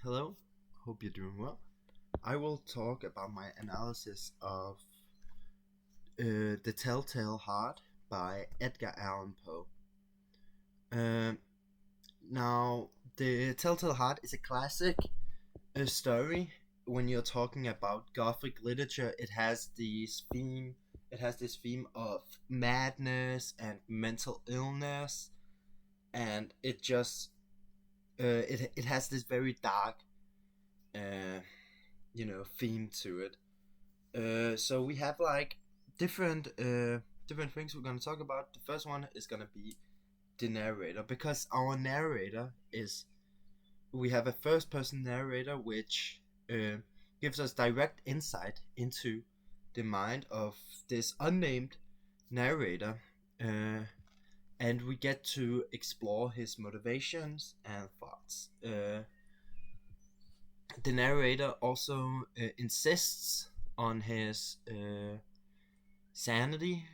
Hello, hope you're doing well. I will talk about my analysis of The Telltale Heart by Edgar Allan Poe. Um, Now, The Telltale Heart is a classic story. When you're talking about Gothic literature, it has this theme of madness and mental illness, and it has this very dark uh, theme to it. So we have like different different things we're gonna talk about. The first one is gonna be the narrator, because our narrator is we have a first person narrator which uh, gives us direct insight into the mind of this unnamed narrator, uh, and we get to explore his motivations and thoughts. The narrator also insists on his sanity,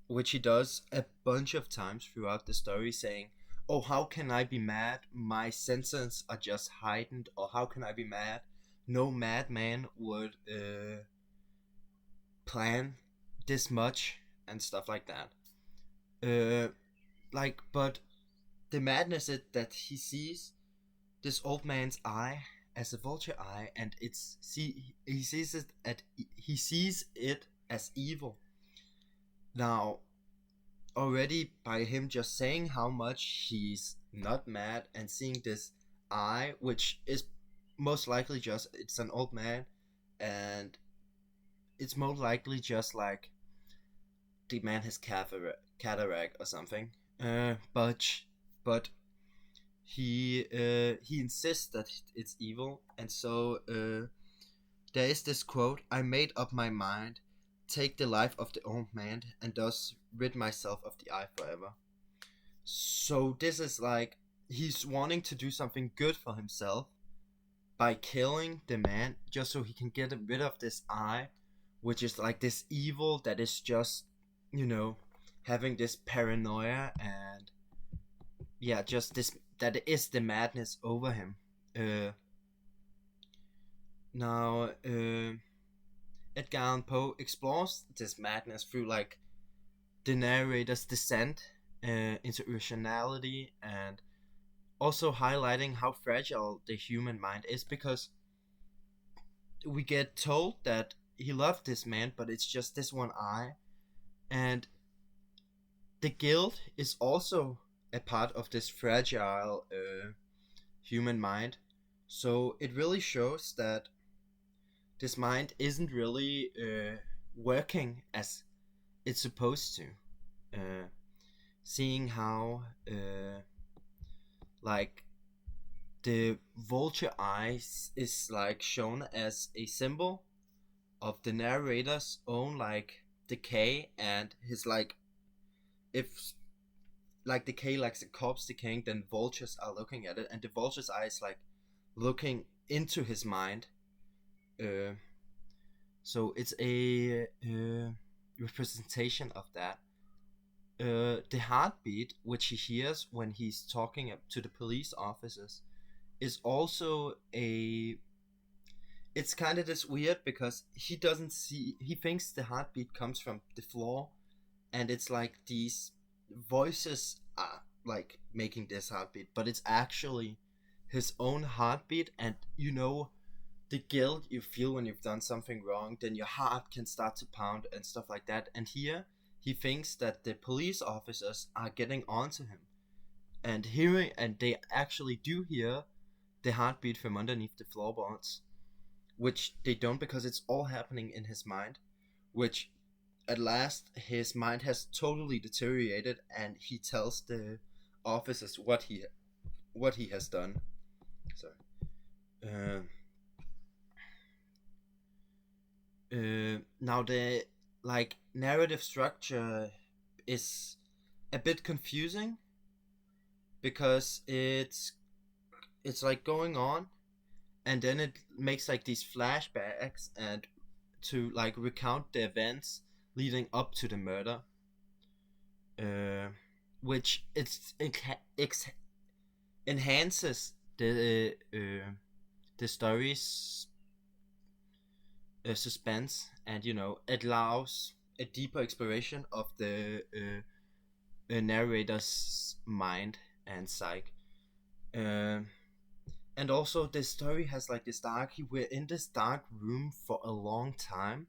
which he does a bunch of times throughout the story, saying, "Oh, how can I be mad? My senses are just heightened." Or, "How can I be mad? No madman would plan this much," and stuff like that. But the madness is that he sees this old man's eye as a vulture eye, and he sees it as evil. Now, already by him just saying how much he's not mad and seeing this eye, which is most likely just it's an old man, and it's most likely just like the man has cataract or something. But he insists that it's evil, and so there is this quote: "I made up my mind, take the life of the old man, and thus rid myself of the eye forever." So this is like he's wanting to do something good for himself by killing the man just so he can get rid of this eye, which is like this evil that is just, you know, having this paranoia, and yeah, just this that is the madness over him. Uh, now, Edgar Allan Poe explores this madness through like the narrator's descent into irrationality, and also highlighting how fragile the human mind is, because we get told that he loved this man, but it's just this one eye, and the guilt is also a part of this fragile human mind. So it really shows that this mind isn't really working as it's supposed to. Uh, Seeing how like the vulture eyes is like shown as a symbol of the narrator's own like decay, and his like, if like decay like the corpse decaying, then vultures are looking at it, and the vulture's eyes like looking into his mind. uh, so it's a representation of that. The heartbeat which he hears when he's talking to the police officers is also a it's kind of this weird, because he thinks the heartbeat comes from the floor, and it's like these voices are like making this heartbeat, but it's actually his own heartbeat. And the guilt you feel when you've done something wrong, then your heart can start to pound and stuff like that. And here he thinks that the police officers are getting onto him, and they actually do hear the heartbeat from underneath the floorboards, which they don't, because it's all happening in his mind. Which at last his mind has totally deteriorated, and he tells the officers what he has done. Sorry. Uh, Now the like narrative structure is a bit confusing, because it's like going on, and then it makes like these flashbacks and to like recount the events leading up to the murder, uh, which it enhances the story's suspense, and it allows a deeper exploration of the narrator's mind and psyche. Um and also the story has like this dark. We're in this dark room for a long time,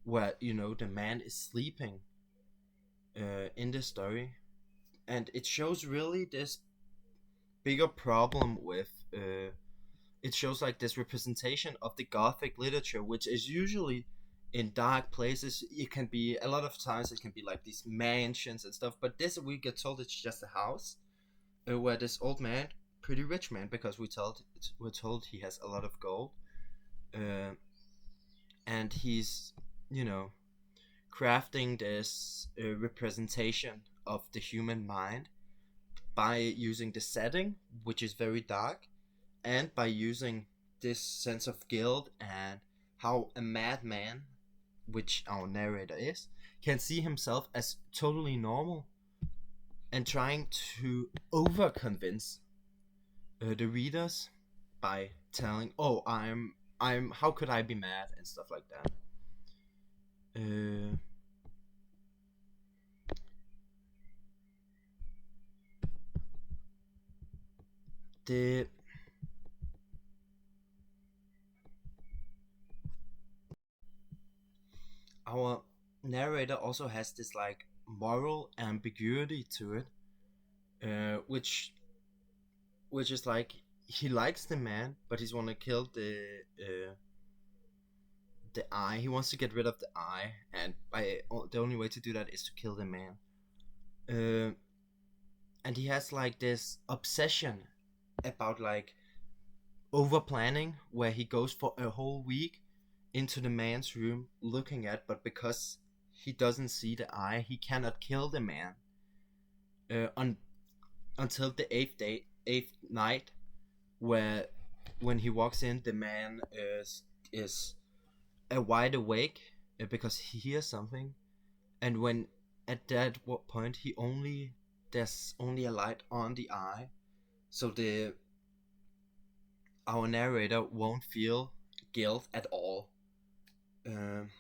where the man is sleeping in the story, and it shows really this bigger problem with it shows like this representation of the gothic literature, which is usually in dark places. It can be a lot of times, it can be like these mansions and stuff, but this we get told it's just a house where this old man, pretty rich man, because we're told he has a lot of gold, uh, and he's you know crafting this representation of the human mind by using the setting, which is very dark, and by using this sense of guilt and how a madman, which our narrator is, can see himself as totally normal, and trying to over convince the readers by telling, "Oh, I'm. How could I be mad?" and stuff like that. Uh, the Our narrator also has this like moral ambiguity to it, which is like he likes the man, but he's want to kill the eye. He wants to get rid of the eye, and the only way to do that is to kill the man. Uh, and he has like this obsession about like over planning, where he goes for a whole week into the man's room looking at, but because he doesn't see the eye, he cannot kill the man on until the eighth night, where when he walks in, the man is wide awake because he hears something, and when at that point there's only a light on the eye, so the our narrator won't feel guilt at all. Um,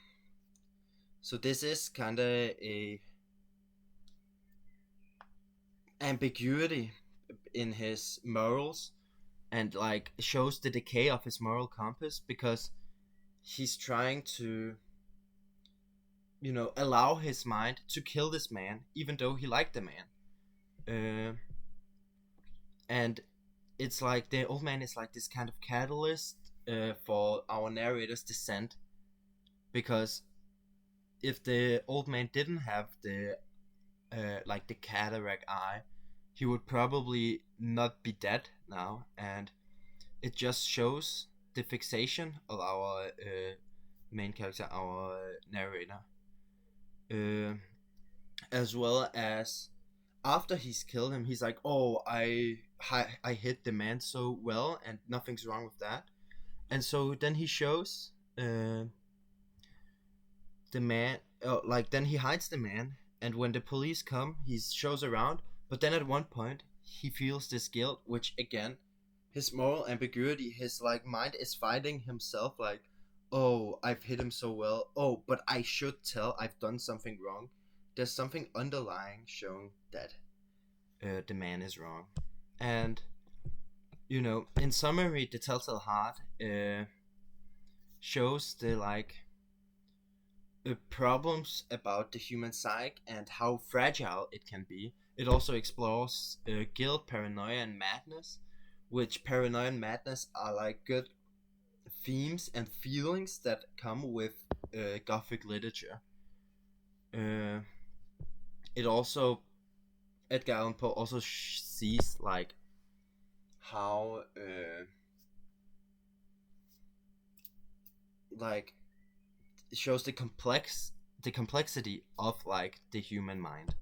so this is kind of a ambiguity in his morals, and like shows the decay of his moral compass, because he's trying to allow his mind to kill this man even though he liked the man. And it's like the old man is like this kind of catalyst for our narrator's descent, because if the old man didn't have the like the cataract eye, he would probably not be dead now, and it just shows the fixation of our main character, our narrator, uh, as well as after he's killed him, he's like, "Oh, I hit the man so well, and nothing's wrong with that." And so then he shows the man, like then he hides the man, and when the police come, he shows around. But then at one point, he feels this guilt, which again, his moral ambiguity, his like mind is fighting himself, like, "Oh, I've hit him so well. Oh, but I should tell I've done something wrong." There's something underlying showing that the man is wrong. And in summary, the Telltale Heart shows the like problems about the human psyche and how fragile it can be. It also explores guilt, paranoia, and madness, which paranoia and madness are like good themes and feelings that come with Gothic literature. Uh, it also Edgar Allan Poe also sees like how like it shows the complexity of like the human mind.